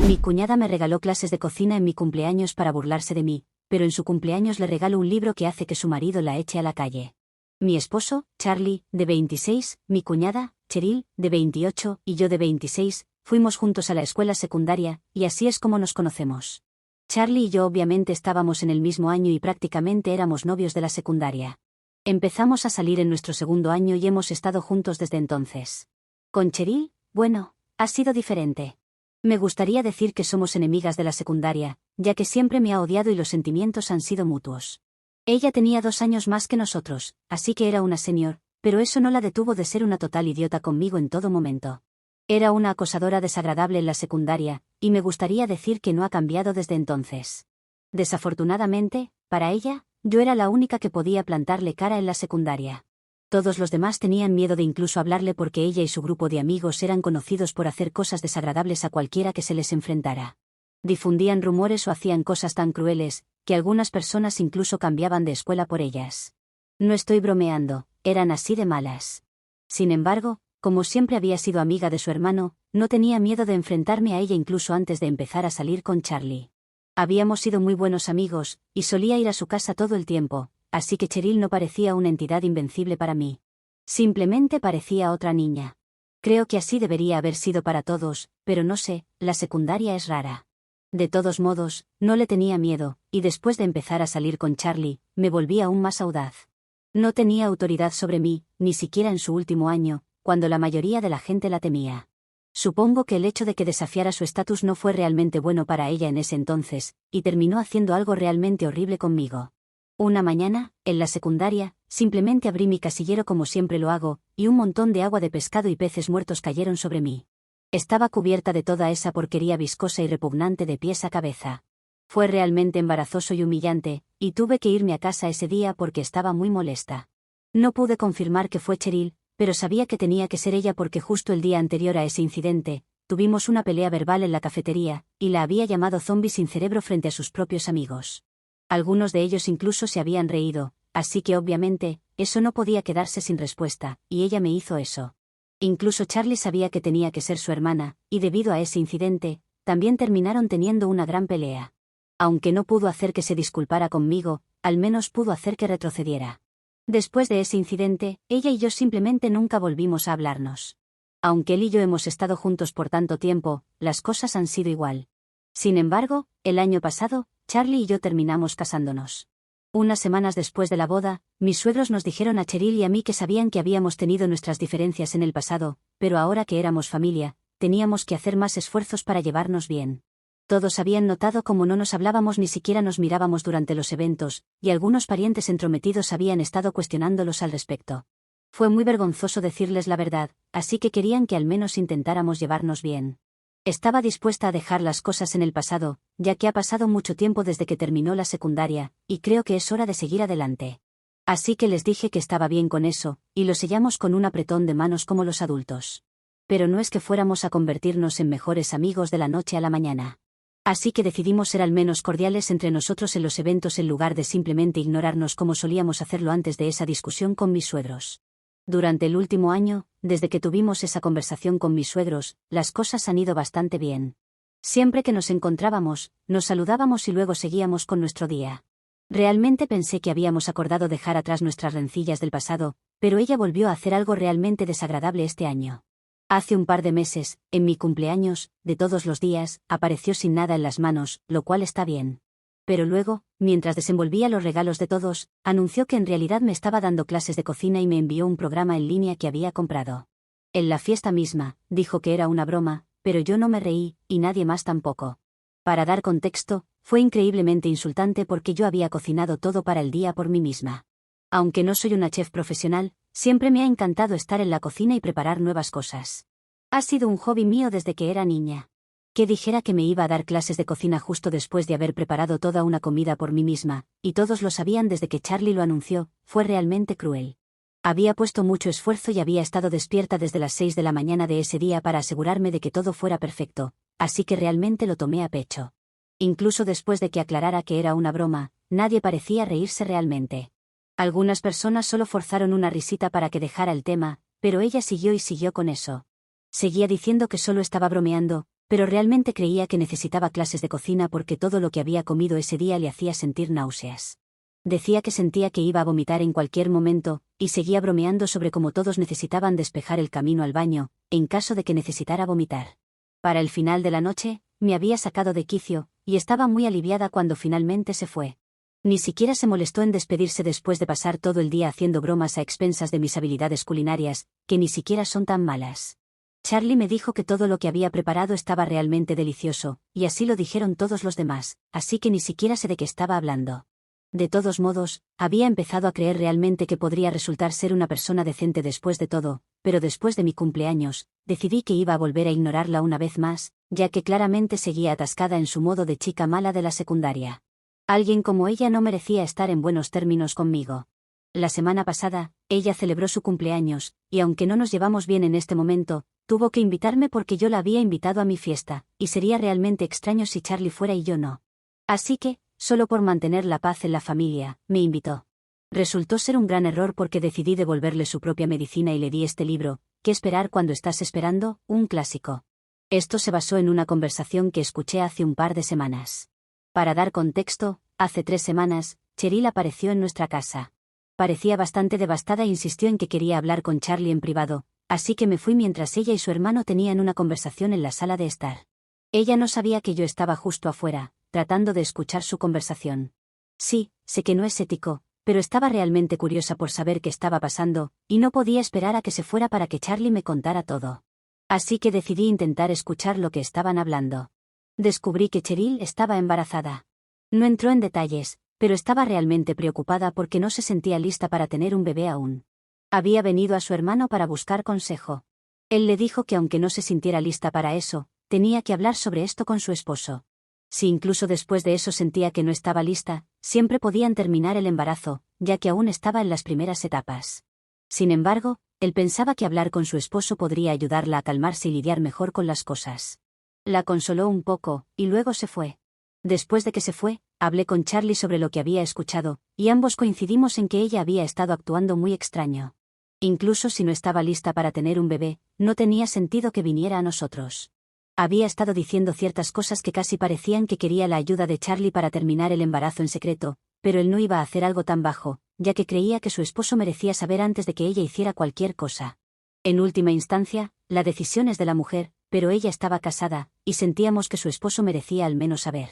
Mi cuñada me regaló clases de cocina en mi cumpleaños para burlarse de mí, pero en su cumpleaños le regalo un libro que hace que su marido la eche a la calle. Mi esposo, Charlie, de 26, mi cuñada, Cheryl, de 28, y yo de 26, fuimos juntos a la escuela secundaria, y así es como nos conocemos. Charlie y yo obviamente estábamos en el mismo año y prácticamente éramos novios de la secundaria. Empezamos a salir en nuestro segundo año y hemos estado juntos desde entonces. Con Cheryl, bueno, ha sido diferente. Me gustaría decir que somos enemigas de la secundaria, ya que siempre me ha odiado y los sentimientos han sido mutuos. Ella tenía 2 años más que nosotros, así que era una senior, pero eso no la detuvo de ser una total idiota conmigo en todo momento. Era una acosadora desagradable en la secundaria, y me gustaría decir que no ha cambiado desde entonces. Desafortunadamente, para ella, yo era la única que podía plantarle cara en la secundaria. Todos los demás tenían miedo de incluso hablarle porque ella y su grupo de amigos eran conocidos por hacer cosas desagradables a cualquiera que se les enfrentara. Difundían rumores o hacían cosas tan crueles, que algunas personas incluso cambiaban de escuela por ellas. No estoy bromeando, eran así de malas. Sin embargo, como siempre había sido amiga de su hermano, no tenía miedo de enfrentarme a ella incluso antes de empezar a salir con Charlie. Habíamos sido muy buenos amigos, y solía ir a su casa todo el tiempo, así que Cheryl no parecía una entidad invencible para mí. Simplemente parecía otra niña. Creo que así debería haber sido para todos, pero no sé, la secundaria es rara. De todos modos, no le tenía miedo, y después de empezar a salir con Charlie, me volví aún más audaz. No tenía autoridad sobre mí, ni siquiera en su último año, cuando la mayoría de la gente la temía. Supongo que el hecho de que desafiara su estatus no fue realmente bueno para ella en ese entonces, y terminó haciendo algo realmente horrible conmigo. Una mañana, en la secundaria, simplemente abrí mi casillero como siempre lo hago, y un montón de agua de pescado y peces muertos cayeron sobre mí. Estaba cubierta de toda esa porquería viscosa y repugnante de pies a cabeza. Fue realmente embarazoso y humillante, y tuve que irme a casa ese día porque estaba muy molesta. No pude confirmar que fue Cheryl, pero sabía que tenía que ser ella porque justo el día anterior a ese incidente, tuvimos una pelea verbal en la cafetería, y la había llamado zombie sin cerebro frente a sus propios amigos. Algunos de ellos incluso se habían reído, así que obviamente, eso no podía quedarse sin respuesta, y ella me hizo eso. Incluso Charlie sabía que tenía que ser su hermana, y debido a ese incidente, también terminaron teniendo una gran pelea. Aunque no pudo hacer que se disculpara conmigo, al menos pudo hacer que retrocediera. Después de ese incidente, ella y yo simplemente nunca volvimos a hablarnos. Aunque él y yo hemos estado juntos por tanto tiempo, las cosas han sido igual. Sin embargo, el año pasado, Charlie y yo terminamos casándonos. Unas semanas después de la boda, mis suegros nos dijeron a Cheryl y a mí que sabían que habíamos tenido nuestras diferencias en el pasado, pero ahora que éramos familia, teníamos que hacer más esfuerzos para llevarnos bien. Todos habían notado cómo no nos hablábamos ni siquiera nos mirábamos durante los eventos, y algunos parientes entrometidos habían estado cuestionándolos al respecto. Fue muy vergonzoso decirles la verdad, así que querían que al menos intentáramos llevarnos bien. Estaba dispuesta a dejar las cosas en el pasado, ya que ha pasado mucho tiempo desde que terminó la secundaria, y creo que es hora de seguir adelante. Así que les dije que estaba bien con eso, y lo sellamos con un apretón de manos como los adultos. Pero no es que fuéramos a convertirnos en mejores amigos de la noche a la mañana. Así que decidimos ser al menos cordiales entre nosotros en los eventos en lugar de simplemente ignorarnos como solíamos hacerlo antes de esa discusión con mis suegros. Durante el último año, desde que tuvimos esa conversación con mis suegros, las cosas han ido bastante bien. Siempre que nos encontrábamos, nos saludábamos y luego seguíamos con nuestro día. Realmente pensé que habíamos acordado dejar atrás nuestras rencillas del pasado, pero ella volvió a hacer algo realmente desagradable este año. Hace un par de meses, en mi cumpleaños, de todos los días, apareció sin nada en las manos, lo cual está bien. Pero luego, mientras desenvolvía los regalos de todos, anunció que en realidad me estaba dando clases de cocina y me envió un programa en línea que había comprado. En la fiesta misma, dijo que era una broma, pero yo no me reí, y nadie más tampoco. Para dar contexto, fue increíblemente insultante porque yo había cocinado todo para el día por mí misma. Aunque no soy una chef profesional, siempre me ha encantado estar en la cocina y preparar nuevas cosas. Ha sido un hobby mío desde que era niña. Que dijera que me iba a dar clases de cocina justo después de haber preparado toda una comida por mí misma, y todos lo sabían desde que Charlie lo anunció, fue realmente cruel. Había puesto mucho esfuerzo y había estado despierta desde las 6 de la mañana de ese día para asegurarme de que todo fuera perfecto, así que realmente lo tomé a pecho. Incluso después de que aclarara que era una broma, nadie parecía reírse realmente. Algunas personas solo forzaron una risita para que dejara el tema, pero ella siguió y siguió con eso. Seguía diciendo que solo estaba bromeando, pero realmente creía que necesitaba clases de cocina porque todo lo que había comido ese día le hacía sentir náuseas. Decía que sentía que iba a vomitar en cualquier momento, y seguía bromeando sobre cómo todos necesitaban despejar el camino al baño, en caso de que necesitara vomitar. Para el final de la noche, me había sacado de quicio, y estaba muy aliviada cuando finalmente se fue. Ni siquiera se molestó en despedirse después de pasar todo el día haciendo bromas a expensas de mis habilidades culinarias, que ni siquiera son tan malas. Charlie me dijo que todo lo que había preparado estaba realmente delicioso, y así lo dijeron todos los demás, así que ni siquiera sé de qué estaba hablando. De todos modos, había empezado a creer realmente que podría resultar ser una persona decente después de todo, pero después de mi cumpleaños, decidí que iba a volver a ignorarla una vez más, ya que claramente seguía atascada en su modo de chica mala de la secundaria. Alguien como ella no merecía estar en buenos términos conmigo. La semana pasada, ella celebró su cumpleaños, y aunque no nos llevamos bien en este momento, tuvo que invitarme porque yo la había invitado a mi fiesta, y sería realmente extraño si Charlie fuera y yo no. Así que, solo por mantener la paz en la familia, me invitó. Resultó ser un gran error porque decidí devolverle su propia medicina y le di este libro, ¿Qué esperar cuando estás esperando?, un clásico. Esto se basó en una conversación que escuché hace un par de semanas. Para dar contexto, hace 3 semanas, Cheryl apareció en nuestra casa. Parecía bastante devastada e insistió en que quería hablar con Charlie en privado, así que me fui mientras ella y su hermano tenían una conversación en la sala de estar. Ella no sabía que yo estaba justo afuera, tratando de escuchar su conversación. Sí, sé que no es ético, pero estaba realmente curiosa por saber qué estaba pasando, y no podía esperar a que se fuera para que Charlie me contara todo. Así que decidí intentar escuchar lo que estaban hablando. Descubrí que Cheryl estaba embarazada. No entró en detalles, pero estaba realmente preocupada porque no se sentía lista para tener un bebé aún. Había venido a su hermano para buscar consejo. Él le dijo que aunque no se sintiera lista para eso, tenía que hablar sobre esto con su esposo. Si incluso después de eso sentía que no estaba lista, siempre podían terminar el embarazo, ya que aún estaba en las primeras etapas. Sin embargo, él pensaba que hablar con su esposo podría ayudarla a calmarse y lidiar mejor con las cosas. La consoló un poco, y luego se fue. Después de que se fue, hablé con Charlie sobre lo que había escuchado, y ambos coincidimos en que ella había estado actuando muy extraño. Incluso si no estaba lista para tener un bebé, no tenía sentido que viniera a nosotros. Había estado diciendo ciertas cosas que casi parecían que quería la ayuda de Charlie para terminar el embarazo en secreto, pero él no iba a hacer algo tan bajo, ya que creía que su esposo merecía saber antes de que ella hiciera cualquier cosa. En última instancia, la decisión es de la mujer, pero ella estaba casada, y sentíamos que su esposo merecía al menos saber.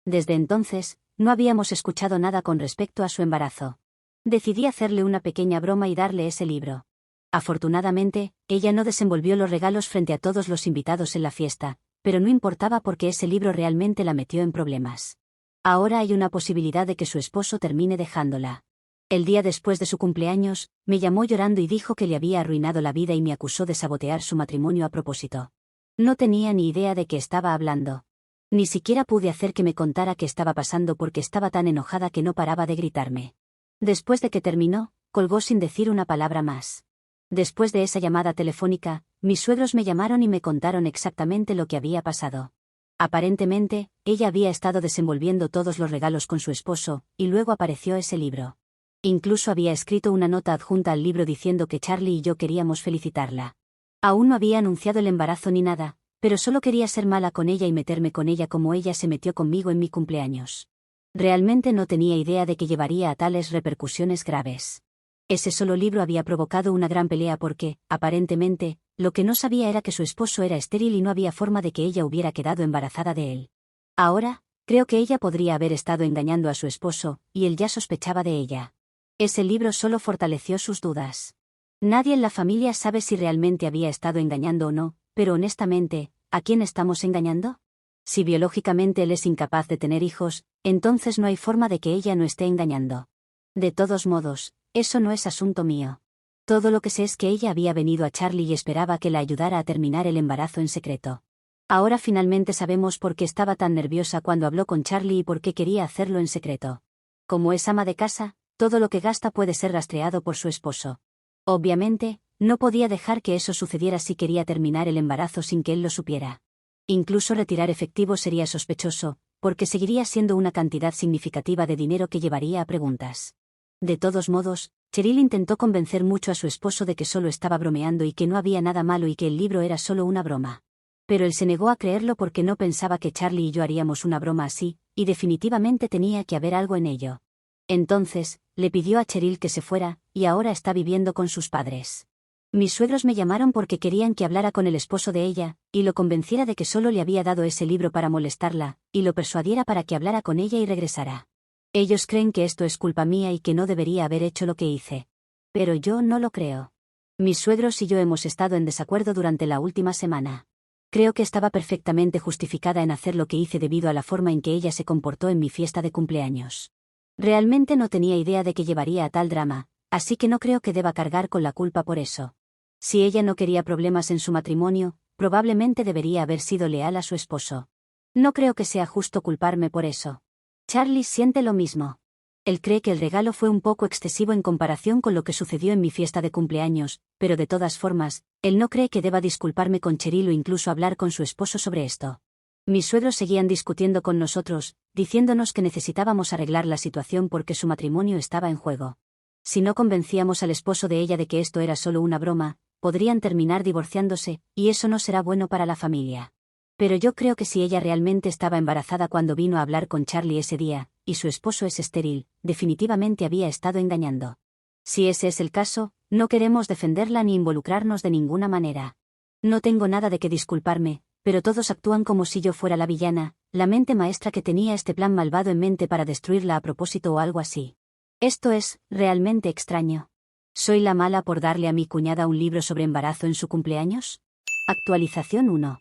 Desde entonces, no habíamos escuchado nada con respecto a su embarazo. Decidí hacerle una pequeña broma y darle ese libro. Afortunadamente, ella no desenvolvió los regalos frente a todos los invitados en la fiesta, pero no importaba porque ese libro realmente la metió en problemas. Ahora hay una posibilidad de que su esposo termine dejándola. El día después de su cumpleaños, me llamó llorando y dijo que le había arruinado la vida y me acusó de sabotear su matrimonio a propósito. No tenía ni idea de qué estaba hablando. Ni siquiera pude hacer que me contara qué estaba pasando porque estaba tan enojada que no paraba de gritarme. Después de que terminó, colgó sin decir una palabra más. Después de esa llamada telefónica, mis suegros me llamaron y me contaron exactamente lo que había pasado. Aparentemente, ella había estado desenvolviendo todos los regalos con su esposo, y luego apareció ese libro. Incluso había escrito una nota adjunta al libro diciendo que Charlie y yo queríamos felicitarla. Aún no había anunciado el embarazo ni nada, pero solo quería ser mala con ella y meterme con ella como ella se metió conmigo en mi cumpleaños. Realmente no tenía idea de que llevaría a tales repercusiones graves. Ese solo libro había provocado una gran pelea porque, aparentemente, lo que no sabía era que su esposo era estéril y no había forma de que ella hubiera quedado embarazada de él. Ahora, creo que ella podría haber estado engañando a su esposo, y él ya sospechaba de ella. Ese libro solo fortaleció sus dudas. Nadie en la familia sabe si realmente había estado engañando o no, pero honestamente, ¿a quién estamos engañando? Si biológicamente él es incapaz de tener hijos, entonces no hay forma de que ella no esté engañando. De todos modos, eso no es asunto mío. Todo lo que sé es que ella había venido a Charlie y esperaba que la ayudara a terminar el embarazo en secreto. Ahora finalmente sabemos por qué estaba tan nerviosa cuando habló con Charlie y por qué quería hacerlo en secreto. Como es ama de casa, todo lo que gasta puede ser rastreado por su esposo. Obviamente, no podía dejar que eso sucediera si quería terminar el embarazo sin que él lo supiera. Incluso retirar efectivo sería sospechoso, porque seguiría siendo una cantidad significativa de dinero que llevaría a preguntas. De todos modos, Cheryl intentó convencer mucho a su esposo de que solo estaba bromeando y que no había nada malo y que el libro era solo una broma. Pero él se negó a creerlo porque no pensaba que Charlie y yo haríamos una broma así, y definitivamente tenía que haber algo en ello. Entonces, le pidió a Cheryl que se fuera, y ahora está viviendo con sus padres. Mis suegros me llamaron porque querían que hablara con el esposo de ella, y lo convenciera de que solo le había dado ese libro para molestarla, y lo persuadiera para que hablara con ella y regresara. Ellos creen que esto es culpa mía y que no debería haber hecho lo que hice. Pero yo no lo creo. Mis suegros y yo hemos estado en desacuerdo durante la última semana. Creo que estaba perfectamente justificada en hacer lo que hice debido a la forma en que ella se comportó en mi fiesta de cumpleaños. Realmente no tenía idea de que llevaría a tal drama, así que no creo que deba cargar con la culpa por eso. Si ella no quería problemas en su matrimonio, probablemente debería haber sido leal a su esposo. No creo que sea justo culparme por eso. Charlie siente lo mismo. Él cree que el regalo fue un poco excesivo en comparación con lo que sucedió en mi fiesta de cumpleaños, pero de todas formas, él no cree que deba disculparme con Cheryl o incluso hablar con su esposo sobre esto. Mis suegros seguían discutiendo con nosotros, diciéndonos que necesitábamos arreglar la situación porque su matrimonio estaba en juego. Si no convencíamos al esposo de ella de que esto era solo una broma, podrían terminar divorciándose, y eso no será bueno para la familia. Pero yo creo que si ella realmente estaba embarazada cuando vino a hablar con Charlie ese día, y su esposo es estéril, definitivamente había estado engañando. Si ese es el caso, no queremos defenderla ni involucrarnos de ninguna manera. No tengo nada de qué disculparme, pero todos actúan como si yo fuera la villana, la mente maestra que tenía este plan malvado en mente para destruirla a propósito o algo así. Esto es, realmente extraño. ¿Soy la mala por darle a mi cuñada un libro sobre embarazo en su cumpleaños? Actualización 1.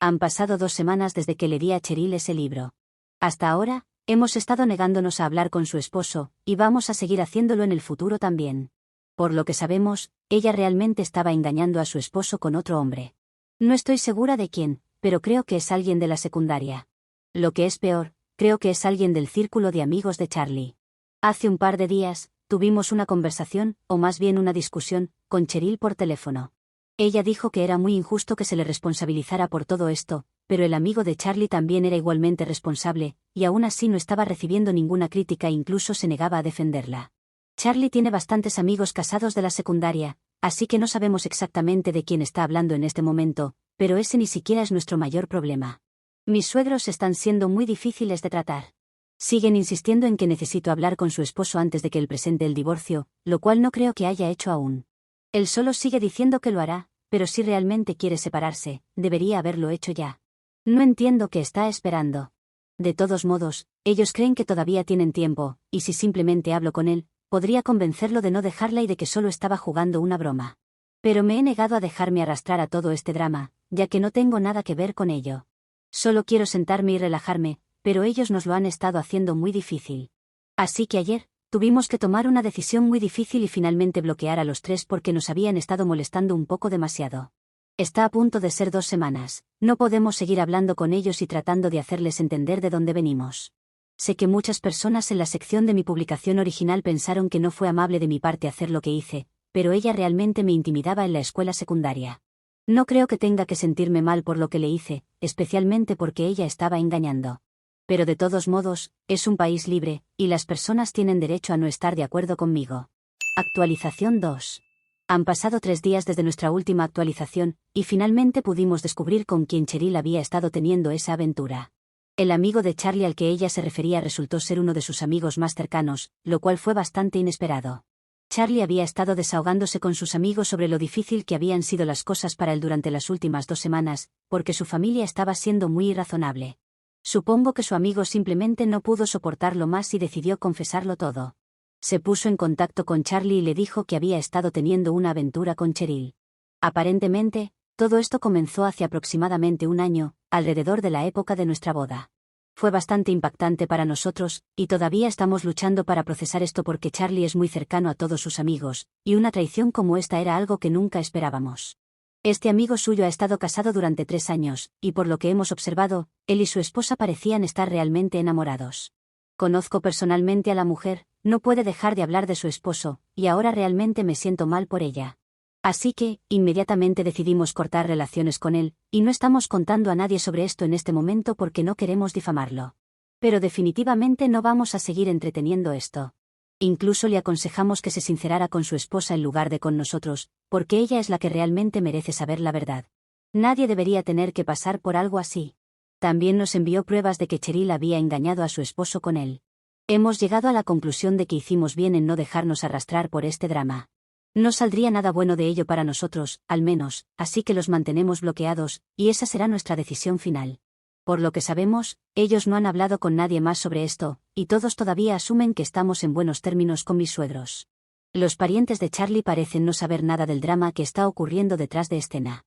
Han pasado 2 semanas desde que le di a Cheryl ese libro. Hasta ahora, hemos estado negándonos a hablar con su esposo, y vamos a seguir haciéndolo en el futuro también. Por lo que sabemos, ella realmente estaba engañando a su esposo con otro hombre. No estoy segura de quién, pero creo que es alguien de la secundaria. Lo que es peor, creo que es alguien del círculo de amigos de Charlie. Hace un par de días, tuvimos una conversación, o más bien una discusión, con Cheryl por teléfono. Ella dijo que era muy injusto que se le responsabilizara por todo esto, pero el amigo de Charlie también era igualmente responsable, y aún así no estaba recibiendo ninguna crítica e incluso se negaba a defenderla. Charlie tiene bastantes amigos casados de la secundaria, así que no sabemos exactamente de quién está hablando en este momento, pero ese ni siquiera es nuestro mayor problema. Mis suegros están siendo muy difíciles de tratar. Siguen insistiendo en que necesito hablar con su esposo antes de que él presente el divorcio, lo cual no creo que haya hecho aún. Él solo sigue diciendo que lo hará, pero si realmente quiere separarse, debería haberlo hecho ya. No entiendo qué está esperando. De todos modos, ellos creen que todavía tienen tiempo, y si simplemente hablo con él, podría convencerlo de no dejarla y de que solo estaba jugando una broma. Pero me he negado a dejarme arrastrar a todo este drama, ya que no tengo nada que ver con ello. Solo quiero sentarme y relajarme, pero ellos nos lo han estado haciendo muy difícil. Así que ayer, tuvimos que tomar una decisión muy difícil y finalmente bloquear a los 3 porque nos habían estado molestando un poco demasiado. Está a punto de ser 2 semanas, no podemos seguir hablando con ellos y tratando de hacerles entender de dónde venimos. Sé que muchas personas en la sección de mi publicación original pensaron que no fue amable de mi parte hacer lo que hice, pero ella realmente me intimidaba en la escuela secundaria. No creo que tenga que sentirme mal por lo que le hice, especialmente porque ella estaba engañando. Pero de todos modos, es un país libre, y las personas tienen derecho a no estar de acuerdo conmigo. Actualización 2. Han pasado 3 días desde nuestra última actualización, y finalmente pudimos descubrir con quién Cheryl había estado teniendo esa aventura. El amigo de Charlie al que ella se refería resultó ser uno de sus amigos más cercanos, lo cual fue bastante inesperado. Charlie había estado desahogándose con sus amigos sobre lo difícil que habían sido las cosas para él durante las últimas 2 semanas, porque su familia estaba siendo muy irrazonable. Supongo que su amigo simplemente no pudo soportarlo más y decidió confesarlo todo. Se puso en contacto con Charlie y le dijo que había estado teniendo una aventura con Cheryl. Aparentemente, todo esto comenzó hace aproximadamente 1 año, alrededor de la época de nuestra boda. Fue bastante impactante para nosotros, y todavía estamos luchando para procesar esto porque Charlie es muy cercano a todos sus amigos, y una traición como esta era algo que nunca esperábamos. Este amigo suyo ha estado casado durante 3 años, y por lo que hemos observado, él y su esposa parecían estar realmente enamorados. Conozco personalmente a la mujer, no puede dejar de hablar de su esposo, y ahora realmente me siento mal por ella. Así que, inmediatamente decidimos cortar relaciones con él, y no estamos contando a nadie sobre esto en este momento porque no queremos difamarlo. Pero definitivamente no vamos a seguir entreteniendo esto. Incluso le aconsejamos que se sincerara con su esposa en lugar de con nosotros, porque ella es la que realmente merece saber la verdad. Nadie debería tener que pasar por algo así. También nos envió pruebas de que Cheryl había engañado a su esposo con él. Hemos llegado a la conclusión de que hicimos bien en no dejarnos arrastrar por este drama. No saldría nada bueno de ello para nosotros, al menos, así que los mantenemos bloqueados, y esa será nuestra decisión final. Por lo que sabemos, ellos no han hablado con nadie más sobre esto, y todos todavía asumen que estamos en buenos términos con mis suegros. Los parientes de Charlie parecen no saber nada del drama que está ocurriendo detrás de escena.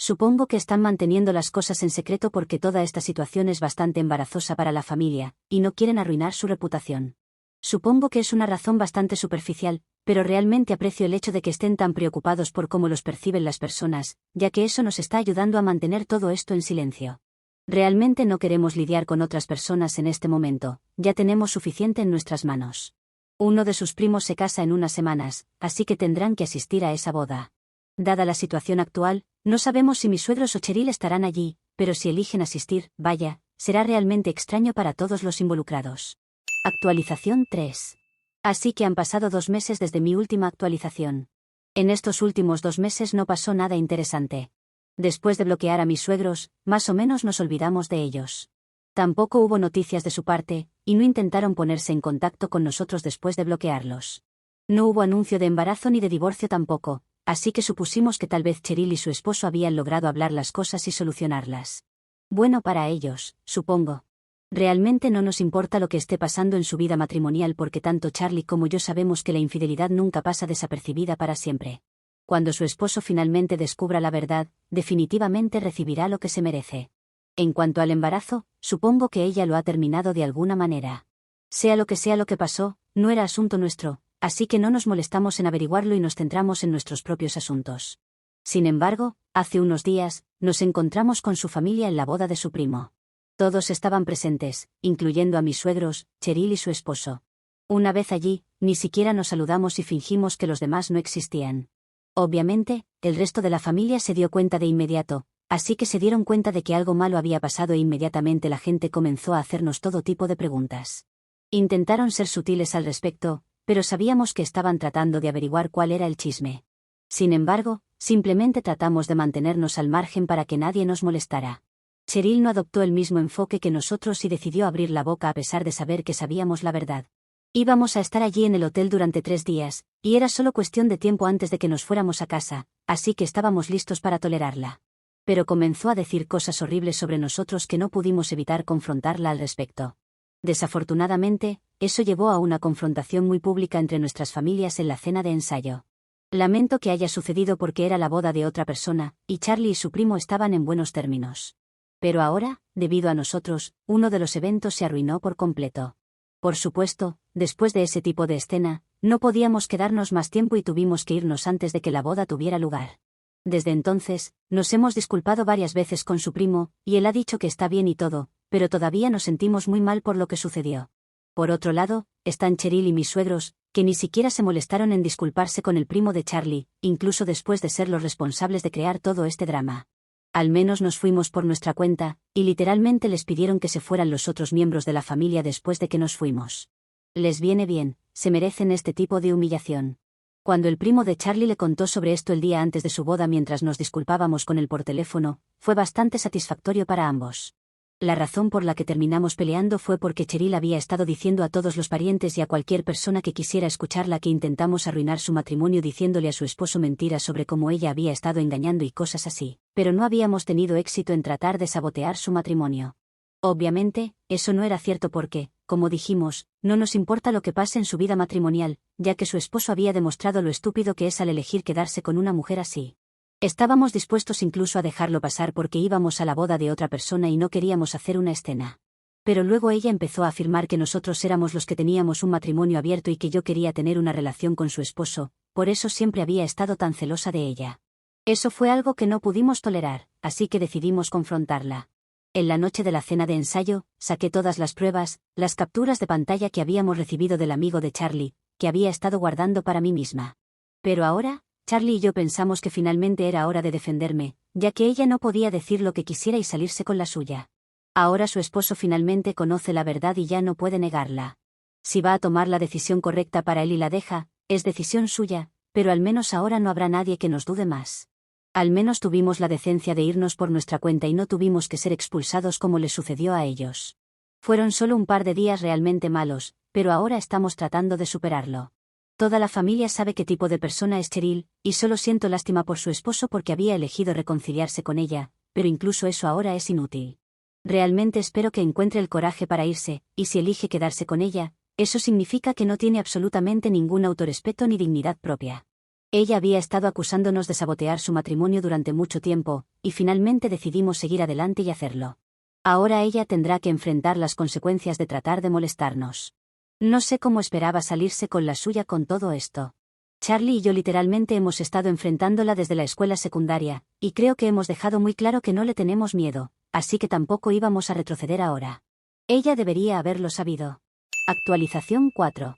Supongo que están manteniendo las cosas en secreto porque toda esta situación es bastante embarazosa para la familia, y no quieren arruinar su reputación. Supongo que es una razón bastante superficial, pero realmente aprecio el hecho de que estén tan preocupados por cómo los perciben las personas, ya que eso nos está ayudando a mantener todo esto en silencio. Realmente no queremos lidiar con otras personas en este momento, ya tenemos suficiente en nuestras manos. Uno de sus primos se casa en unas semanas, así que tendrán que asistir a esa boda. Dada la situación actual, no sabemos si mis suegros o Cheryl estarán allí, pero si eligen asistir, vaya, será realmente extraño para todos los involucrados. Actualización 3. Así que han pasado 2 meses desde mi última actualización. En estos últimos 2 meses no pasó nada interesante. Después de bloquear a mis suegros, más o menos nos olvidamos de ellos. Tampoco hubo noticias de su parte, y no intentaron ponerse en contacto con nosotros después de bloquearlos. No hubo anuncio de embarazo ni de divorcio tampoco, así que supusimos que tal vez Cheryl y su esposo habían logrado hablar las cosas y solucionarlas. Bueno para ellos, supongo. Realmente no nos importa lo que esté pasando en su vida matrimonial porque tanto Charlie como yo sabemos que la infidelidad nunca pasa desapercibida para siempre. Cuando su esposo finalmente descubra la verdad, definitivamente recibirá lo que se merece. En cuanto al embarazo, supongo que ella lo ha terminado de alguna manera. Sea lo que pasó, no era asunto nuestro, así que no nos molestamos en averiguarlo y nos centramos en nuestros propios asuntos. Sin embargo, hace unos días, nos encontramos con su familia en la boda de su primo. Todos estaban presentes, incluyendo a mis suegros, Cheryl y su esposo. Una vez allí, ni siquiera nos saludamos y fingimos que los demás no existían. Obviamente, el resto de la familia se dio cuenta de inmediato, así que se dieron cuenta de que algo malo había pasado e inmediatamente la gente comenzó a hacernos todo tipo de preguntas. Intentaron ser sutiles al respecto, pero sabíamos que estaban tratando de averiguar cuál era el chisme. Sin embargo, simplemente tratamos de mantenernos al margen para que nadie nos molestara. Cheryl no adoptó el mismo enfoque que nosotros y decidió abrir la boca a pesar de saber que sabíamos la verdad. Íbamos a estar allí en el hotel durante 3 días, y era solo cuestión de tiempo antes de que nos fuéramos a casa, así que estábamos listos para tolerarla. Pero comenzó a decir cosas horribles sobre nosotros que no pudimos evitar confrontarla al respecto. Desafortunadamente, eso llevó a una confrontación muy pública entre nuestras familias en la cena de ensayo. Lamento que haya sucedido porque era la boda de otra persona, y Charlie y su primo estaban en buenos términos. Pero ahora, debido a nosotros, uno de los eventos se arruinó por completo. Por supuesto, después de ese tipo de escena, no podíamos quedarnos más tiempo y tuvimos que irnos antes de que la boda tuviera lugar. Desde entonces, nos hemos disculpado varias veces con su primo, y él ha dicho que está bien y todo, pero todavía nos sentimos muy mal por lo que sucedió. Por otro lado, están Cheryl y mis suegros, que ni siquiera se molestaron en disculparse con el primo de Charlie, incluso después de ser los responsables de crear todo este drama. Al menos nos fuimos por nuestra cuenta, y literalmente les pidieron que se fueran los otros miembros de la familia después de que nos fuimos. Les viene bien, se merecen este tipo de humillación. Cuando el primo de Charlie le contó sobre esto el día antes de su boda mientras nos disculpábamos con él por teléfono, fue bastante satisfactorio para ambos. La razón por la que terminamos peleando fue porque Cheryl había estado diciendo a todos los parientes y a cualquier persona que quisiera escucharla que intentamos arruinar su matrimonio diciéndole a su esposo mentiras sobre cómo ella había estado engañando y cosas así, pero no habíamos tenido éxito en tratar de sabotear su matrimonio. Obviamente, eso no era cierto porque, como dijimos, no nos importa lo que pase en su vida matrimonial, ya que su esposo había demostrado lo estúpido que es al elegir quedarse con una mujer así. Estábamos dispuestos incluso a dejarlo pasar porque íbamos a la boda de otra persona y no queríamos hacer una escena. Pero luego ella empezó a afirmar que nosotros éramos los que teníamos un matrimonio abierto y que yo quería tener una relación con su esposo, por eso siempre había estado tan celosa de ella. Eso fue algo que no pudimos tolerar, así que decidimos confrontarla. En la noche de la cena de ensayo, saqué todas las pruebas, las capturas de pantalla que habíamos recibido del amigo de Charlie, que había estado guardando para mí misma. Pero ahora, Charlie y yo pensamos que finalmente era hora de defenderme, ya que ella no podía decir lo que quisiera y salirse con la suya. Ahora su esposo finalmente conoce la verdad y ya no puede negarla. Si va a tomar la decisión correcta para él y la deja, es decisión suya, pero al menos ahora no habrá nadie que nos dude más. Al menos tuvimos la decencia de irnos por nuestra cuenta y no tuvimos que ser expulsados como les sucedió a ellos. Fueron solo un par de días realmente malos, pero ahora estamos tratando de superarlo. Toda la familia sabe qué tipo de persona es Cheryl, y solo siento lástima por su esposo porque había elegido reconciliarse con ella, pero incluso eso ahora es inútil. Realmente espero que encuentre el coraje para irse, y si elige quedarse con ella, eso significa que no tiene absolutamente ningún autorrespeto ni dignidad propia. Ella había estado acusándonos de sabotear su matrimonio durante mucho tiempo, y finalmente decidimos seguir adelante y hacerlo. Ahora ella tendrá que enfrentar las consecuencias de tratar de molestarnos. No sé cómo esperaba salirse con la suya con todo esto. Charlie y yo literalmente hemos estado enfrentándola desde la escuela secundaria, y creo que hemos dejado muy claro que no le tenemos miedo, así que tampoco íbamos a retroceder ahora. Ella debería haberlo sabido. Actualización 4.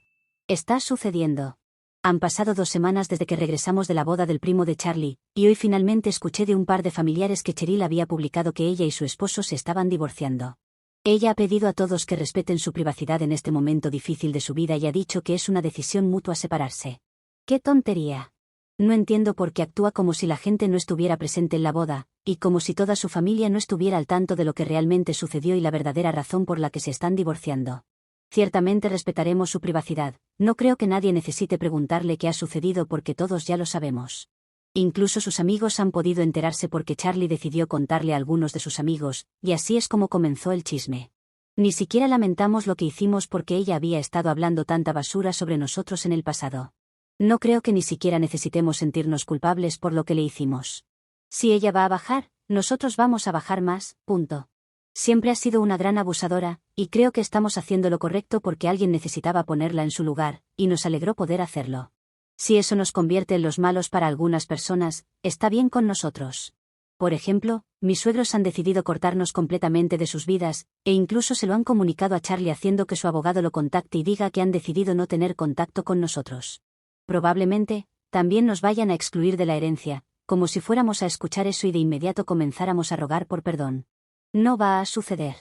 Está sucediendo. Han pasado 2 semanas desde que regresamos de la boda del primo de Charlie, y hoy finalmente escuché de un par de familiares que Cheryl había publicado que ella y su esposo se estaban divorciando. Ella ha pedido a todos que respeten su privacidad en este momento difícil de su vida y ha dicho que es una decisión mutua separarse. ¡Qué tontería! No entiendo por qué actúa como si la gente no estuviera presente en la boda, y como si toda su familia no estuviera al tanto de lo que realmente sucedió y la verdadera razón por la que se están divorciando. Ciertamente respetaremos su privacidad, no creo que nadie necesite preguntarle qué ha sucedido porque todos ya lo sabemos. Incluso sus amigos han podido enterarse porque Charlie decidió contarle a algunos de sus amigos, y así es como comenzó el chisme. Ni siquiera lamentamos lo que hicimos porque ella había estado hablando tanta basura sobre nosotros en el pasado. No creo que ni siquiera necesitemos sentirnos culpables por lo que le hicimos. Si ella va a bajar, nosotros vamos a bajar más, punto. Siempre ha sido una gran abusadora, y creo que estamos haciendo lo correcto porque alguien necesitaba ponerla en su lugar, y nos alegró poder hacerlo. Si eso nos convierte en los malos para algunas personas, está bien con nosotros. Por ejemplo, mis suegros han decidido cortarnos completamente de sus vidas, e incluso se lo han comunicado a Charlie haciendo que su abogado lo contacte y diga que han decidido no tener contacto con nosotros. Probablemente, también nos vayan a excluir de la herencia, como si fuéramos a escuchar eso y de inmediato comenzáramos a rogar por perdón. No va a suceder.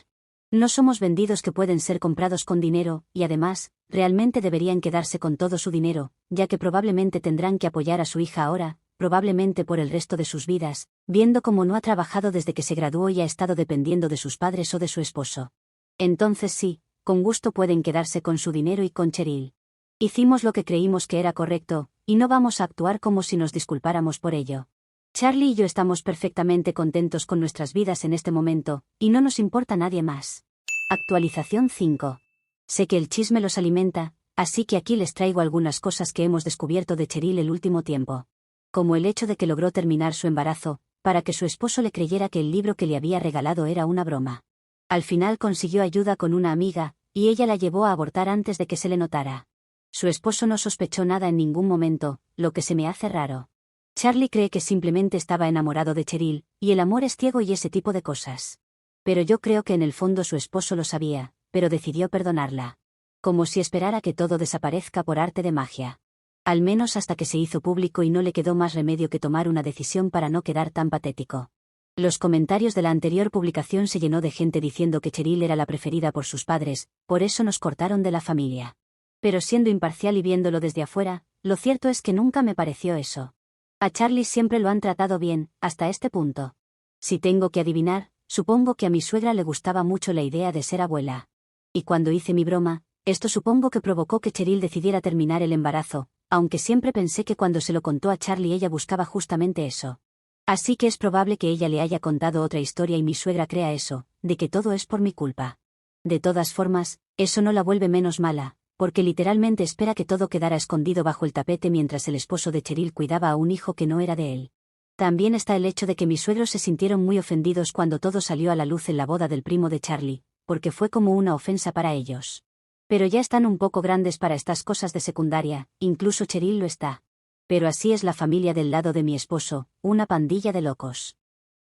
No somos vendidos que pueden ser comprados con dinero, y además, realmente deberían quedarse con todo su dinero, ya que probablemente tendrán que apoyar a su hija ahora, probablemente por el resto de sus vidas, viendo cómo no ha trabajado desde que se graduó y ha estado dependiendo de sus padres o de su esposo. Entonces sí, con gusto pueden quedarse con su dinero y con Cheryl. Hicimos lo que creímos que era correcto, y no vamos a actuar como si nos disculpáramos por ello. Charlie y yo estamos perfectamente contentos con nuestras vidas en este momento, y no nos importa nadie más. Actualización 5. Sé que el chisme los alimenta, así que aquí les traigo algunas cosas que hemos descubierto de Cheryl el último tiempo. Como el hecho de que logró terminar su embarazo, para que su esposo le creyera que el libro que le había regalado era una broma. Al final consiguió ayuda con una amiga, y ella la llevó a abortar antes de que se le notara. Su esposo no sospechó nada en ningún momento, lo que se me hace raro. Charlie cree que simplemente estaba enamorado de Cheryl, y el amor es ciego y ese tipo de cosas. Pero yo creo que en el fondo su esposo lo sabía, pero decidió perdonarla. Como si esperara que todo desaparezca por arte de magia. Al menos hasta que se hizo público y no le quedó más remedio que tomar una decisión para no quedar tan patético. Los comentarios de la anterior publicación se llenó de gente diciendo que Cheryl era la preferida por sus padres, por eso nos cortaron de la familia. Pero siendo imparcial y viéndolo desde afuera, lo cierto es que nunca me pareció eso. A Charlie siempre lo han tratado bien, hasta este punto. Si tengo que adivinar, supongo que a mi suegra le gustaba mucho la idea de ser abuela. Y cuando hice mi broma, esto supongo que provocó que Cheryl decidiera terminar el embarazo, aunque siempre pensé que cuando se lo contó a Charlie ella buscaba justamente eso. Así que es probable que ella le haya contado otra historia y mi suegra crea eso, de que todo es por mi culpa. De todas formas, eso no la vuelve menos mala, porque literalmente espera que todo quedara escondido bajo el tapete mientras el esposo de Cheryl cuidaba a un hijo que no era de él. También está el hecho de que mis suegros se sintieron muy ofendidos cuando todo salió a la luz en la boda del primo de Charlie, porque fue como una ofensa para ellos. Pero ya están un poco grandes para estas cosas de secundaria, incluso Cheryl lo está. Pero así es la familia del lado de mi esposo, una pandilla de locos.